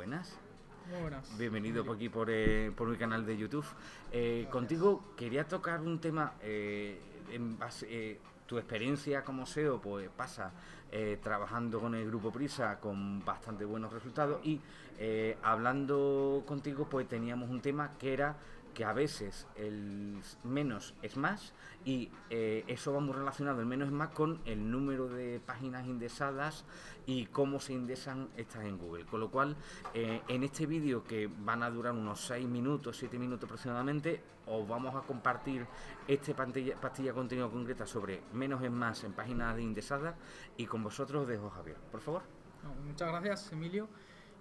buenas. Muy buenas. Bienvenido por aquí por mi canal de YouTube. Contigo quería tocar un tema en base, tu experiencia como SEO pues pasa trabajando con el Grupo Prisa con bastante buenos resultados y hablando contigo pues teníamos un tema que era que a veces el menos es más y eso va muy relacionado, el menos es más, con el número de páginas indexadas y cómo se indexan estas en Google. Con lo cual, en este vídeo, que van a durar unos 6 minutos, 7 minutos aproximadamente, os vamos a compartir pastilla de contenido concreta sobre menos es más en páginas indexadas, y con vosotros os dejo, Javier, por favor. Muchas gracias, Emilio.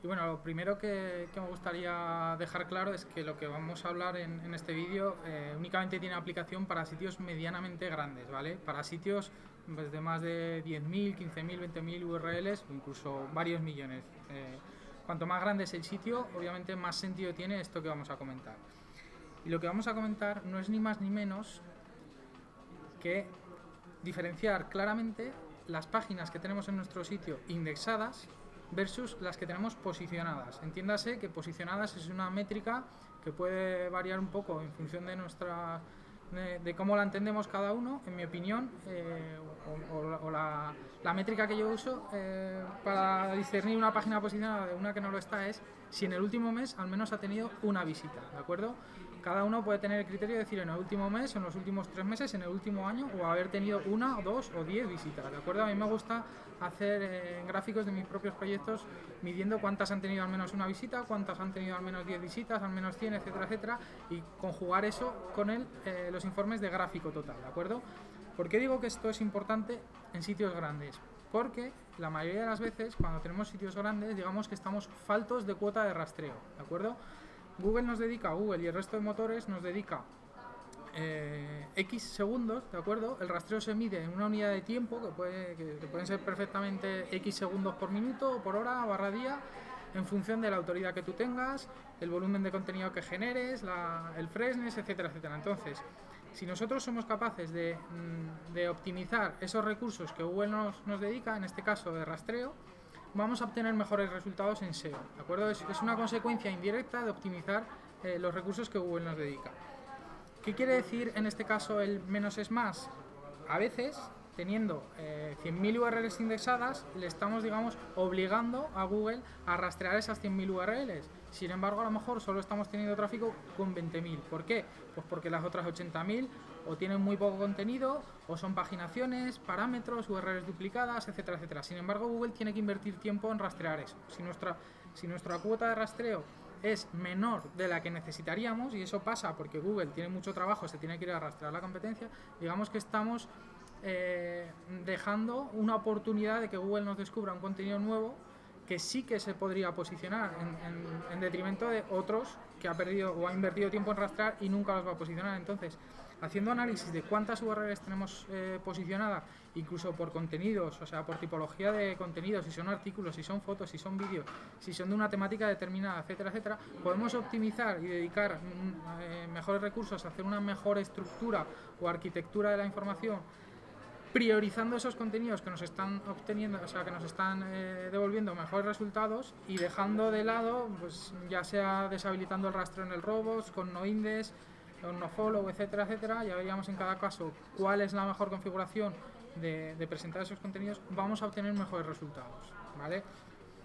Y bueno, lo primero que me gustaría dejar claro es que lo que vamos a hablar en este vídeo únicamente tiene aplicación para sitios medianamente grandes, ¿vale? Para sitios pues, de más de 10.000, 15.000, 20.000 URLs o incluso varios millones. Cuanto más grande es el sitio, obviamente más sentido tiene esto que vamos a comentar. Y lo que vamos a comentar no es ni más ni menos que diferenciar claramente las páginas que tenemos en nuestro sitio indexadas versus las que tenemos posicionadas. Entiéndase que posicionadas es una métrica que puede variar un poco en función de cómo la entendemos cada uno. En mi opinión, la métrica que yo uso para discernir una página posicionada de una que no lo está es si en el último mes al menos ha tenido una visita, ¿de acuerdo? Cada uno puede tener el criterio de decir en el último mes, en los últimos 3 meses, en el último año, o haber tenido 1, 2 o 10 visitas, ¿de acuerdo? A mí me gusta hacer gráficos de mis propios proyectos midiendo cuántas han tenido al menos una visita, cuántas han tenido al menos 10 visitas, al menos 100, etcétera, etcétera, y conjugar eso con los informes de gráfico total, ¿de acuerdo? ¿Por qué digo que esto es importante en sitios grandes? Porque la mayoría de las veces cuando tenemos sitios grandes digamos que estamos faltos de cuota de rastreo, ¿de acuerdo? Google y el resto de motores nos dedica X segundos, ¿de acuerdo? El rastreo se mide en una unidad de tiempo que pueden ser perfectamente X segundos por minuto, o por hora, barra día, en función de la autoridad que tú tengas, el volumen de contenido que generes, el freshness, etcétera, etcétera. Entonces, si nosotros somos capaces de optimizar esos recursos que Google nos dedica, en este caso de rastreo, vamos a obtener mejores resultados en SEO, ¿de acuerdo? Es una consecuencia indirecta de optimizar los recursos que Google nos dedica. ¿Qué quiere decir en este caso el menos es más? A veces, teniendo 100.000 URLs indexadas, le estamos, digamos, obligando a Google a rastrear esas 100.000 URLs. Sin embargo, a lo mejor solo estamos teniendo tráfico con 20.000. ¿Por qué? Pues porque las otras 80.000 o tienen muy poco contenido, o son paginaciones, parámetros, URLs duplicadas, etcétera, etcétera. Sin embargo, Google tiene que invertir tiempo en rastrear eso. Si nuestra cuota de rastreo es menor de la que necesitaríamos, y eso pasa porque Google tiene mucho trabajo, se tiene que ir a rastrear la competencia, digamos que estamos dejando una oportunidad de que Google nos descubra un contenido nuevo que sí que se podría posicionar en detrimento de otros que ha perdido o ha invertido tiempo en rastrear y nunca los va a posicionar. Entonces, haciendo análisis de cuántas URLs tenemos posicionadas, incluso por contenidos, o sea, por tipología de contenidos, si son artículos, si son fotos, si son vídeos, si son de una temática determinada, etcétera, etcétera, podemos optimizar y dedicar mejores recursos a hacer una mejor estructura o arquitectura de la información, priorizando esos contenidos que nos están obteniendo, o sea, que nos están devolviendo mejores resultados, y dejando de lado, pues ya sea deshabilitando el rastreo en el robots, con no index, con no follow, etcétera, etcétera. Ya veríamos en cada caso cuál es la mejor configuración de presentar esos contenidos, vamos a obtener mejores resultados, ¿vale?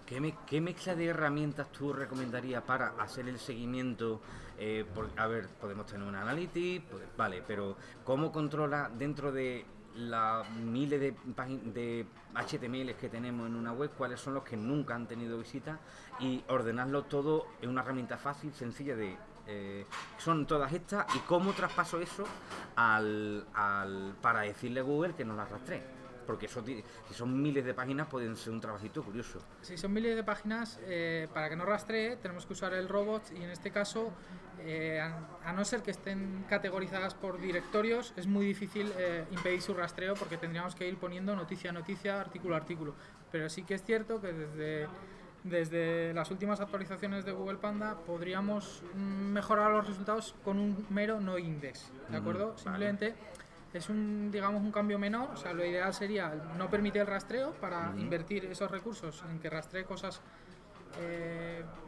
¿Qué mezcla de herramientas tú recomendarías para hacer el seguimiento? A ver, podemos tener un analytics, pues, vale, pero ¿cómo controla dentro de las miles de HTML que tenemos en una web, cuáles son los que nunca han tenido visita, y ordenarlo todo en una herramienta fácil, sencilla son todas estas, y cómo traspaso eso para decirle a Google que nos las rastree? Porque eso, si son miles de páginas, pueden ser un trabajito curioso. Si son miles de páginas, para que no rastree, tenemos que usar el robot, y en este caso, a no ser que estén categorizadas por directorios, es muy difícil impedir su rastreo, porque tendríamos que ir poniendo noticia a noticia, artículo a artículo. Pero sí que es cierto que desde las últimas actualizaciones de Google Panda podríamos mejorar los resultados con un mero no index, ¿de acuerdo? Vale. Simplemente es digamos un cambio menor, o sea, lo ideal sería no permitir el rastreo para invertir esos recursos en que rastree cosas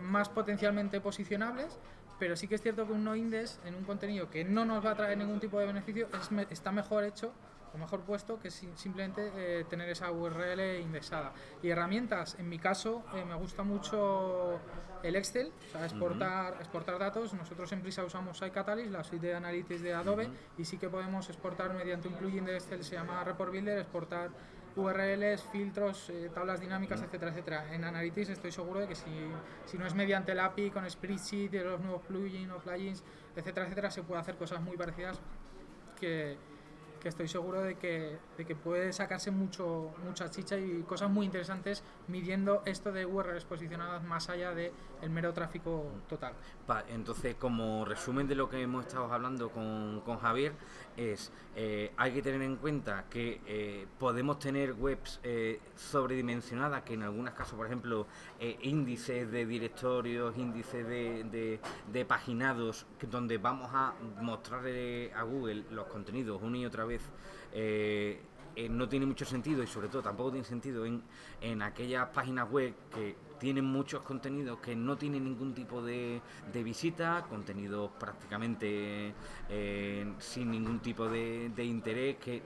más potencialmente posicionables, pero sí que es cierto que un no index en un contenido que no nos va a traer ningún tipo de beneficio está mejor hecho o mejor puesto que simplemente tener esa URL indexada. Y herramientas, en mi caso me gusta mucho el Excel, o sea, exportar datos. Nosotros en Prisa usamos iCatalyst, la suite de Analytics de Adobe, y sí que podemos exportar mediante un plugin de Excel, se llama Report Builder, exportar URLs, filtros, tablas dinámicas, etcétera, etcétera. En Analytics estoy seguro de que si no es mediante el API, con Spreadsheet, de los nuevos plugins, etcétera, etcétera, se puede hacer cosas muy parecidas que estoy seguro de que puede sacarse mucha chicha y cosas muy interesantes midiendo esto de URLs posicionadas más allá del mero tráfico total. Entonces, como resumen de lo que hemos estado hablando con Javier, hay que tener en cuenta que podemos tener webs sobredimensionadas, que en algunos casos, por ejemplo, índices de directorios, índices de paginados, donde vamos a mostrarle a Google los contenidos una y otra vez, no tiene mucho sentido, y sobre todo tampoco tiene sentido en aquellas páginas web que tienen muchos contenidos que no tienen ningún tipo de visita, contenidos prácticamente sin ningún tipo de interés, que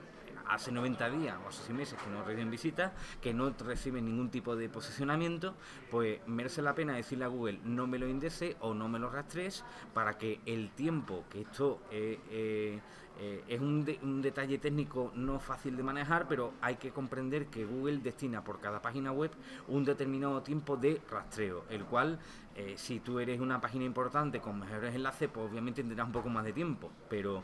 hace 90 días o hace 6 meses que no reciben visitas, que no reciben ningún tipo de posicionamiento. Pues merece la pena decirle a Google: no me lo indexe o no me lo rastrees, para que el tiempo, que esto es un detalle técnico no fácil de manejar, pero hay que comprender que Google destina por cada página web un determinado tiempo de rastreo, el cual, si tú eres una página importante con mejores enlaces, pues obviamente tendrás un poco más de tiempo, pero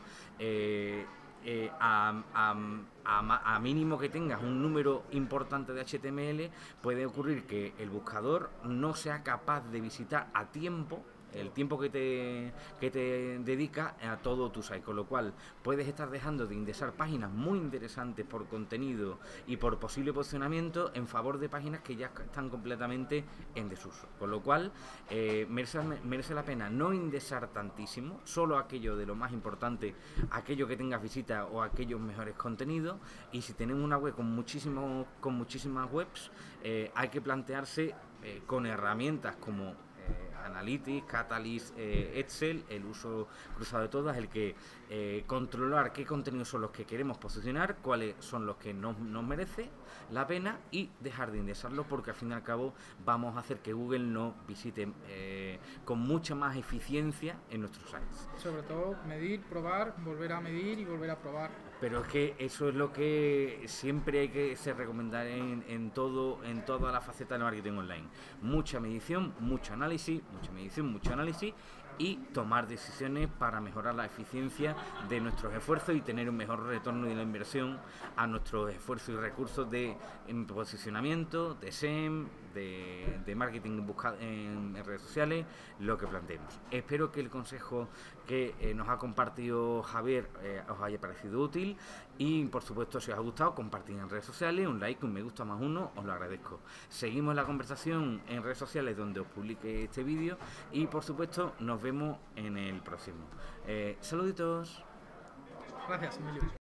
a mínimo que tengas un número importante de HTML, puede ocurrir que el buscador no sea capaz de visitar a tiempo el tiempo que te dedica a todo tu site, con lo cual puedes estar dejando de indexar páginas muy interesantes por contenido y por posible posicionamiento en favor de páginas que ya están completamente en desuso, con lo cual merece la pena no indexar tantísimo, solo aquello de lo más importante, aquello que tengas visita o aquellos mejores contenidos. Y si tenemos una web con muchísimas webs, hay que plantearse con herramientas como Analytics, Catalyst, Excel, el uso cruzado de todas, el que controlar qué contenidos son los que queremos posicionar, cuáles son los que nos merece la pena, y dejar de indexarlos, porque al fin y al cabo vamos a hacer que Google nos visite con mucha más eficiencia en nuestros sites. Sobre todo medir, probar, volver a medir y volver a probar. Pero es que eso es lo que siempre hay que recomendar en toda la faceta del marketing online. Mucha medición, mucho análisis, y tomar decisiones para mejorar la eficiencia de nuestros esfuerzos y tener un mejor retorno de la inversión a nuestros esfuerzos y recursos de posicionamiento, de SEM, de marketing en redes sociales, lo que planteemos. Espero que el consejo que nos ha compartido Javier os haya parecido útil, y por supuesto, si os ha gustado, compartid en redes sociales, un like, un me gusta más uno, os lo agradezco. Seguimos la conversación en redes sociales donde os publique este vídeo, y por supuesto nos vemos en el próximo. Saluditos. Gracias, Emilio.